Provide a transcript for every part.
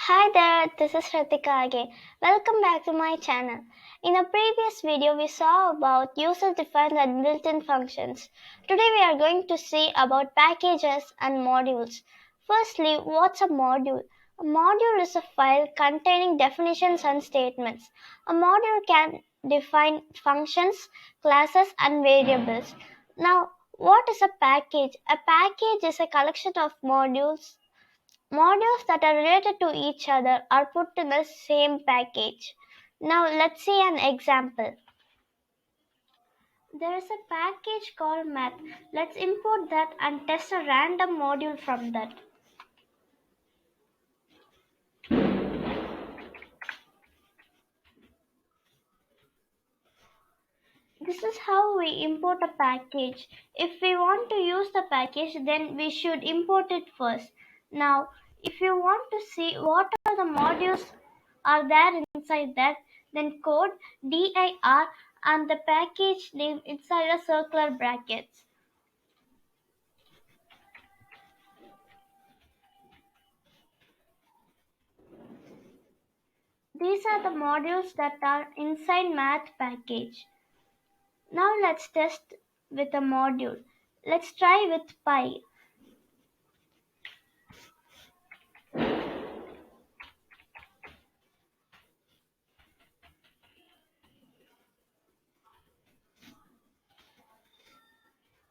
Hi there, this is Shratika again. Welcome back to my channel. In a previous video, we saw about user-defined and built-in functions. Today we are going to see about packages and modules. Firstly, what's a module? A module is a file containing definitions and statements. A module can define functions, classes, and variables. Now, what is a package? A package is a collection of modules. Modules that are related to each other are put in the same package. Now let's see an example. There is a package called math. Let's import that and test a random module from that. This is how we import a package. If we want to use the package, then we should import it first. Now, if you want to see what are the modules are there inside that, then code dir and the package name inside a circular brackets. These are the modules that are inside math package. Now let's test with a module. Let's try with pi.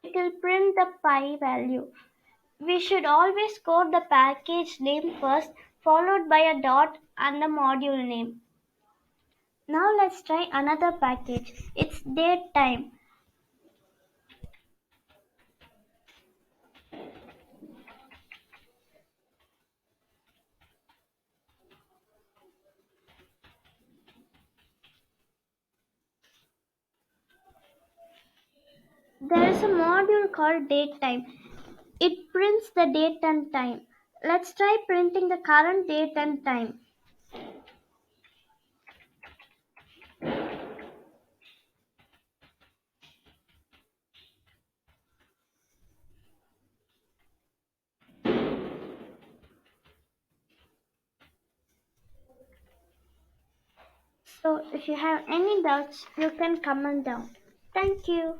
It will print the pi value. We should always code the package name first, followed by a dot and the module name. Now let's try another package. It's date time. There is a module called date time. It prints the date and time. Let's try printing the current date and time. So if you have any doubts, you can comment down. Thank you.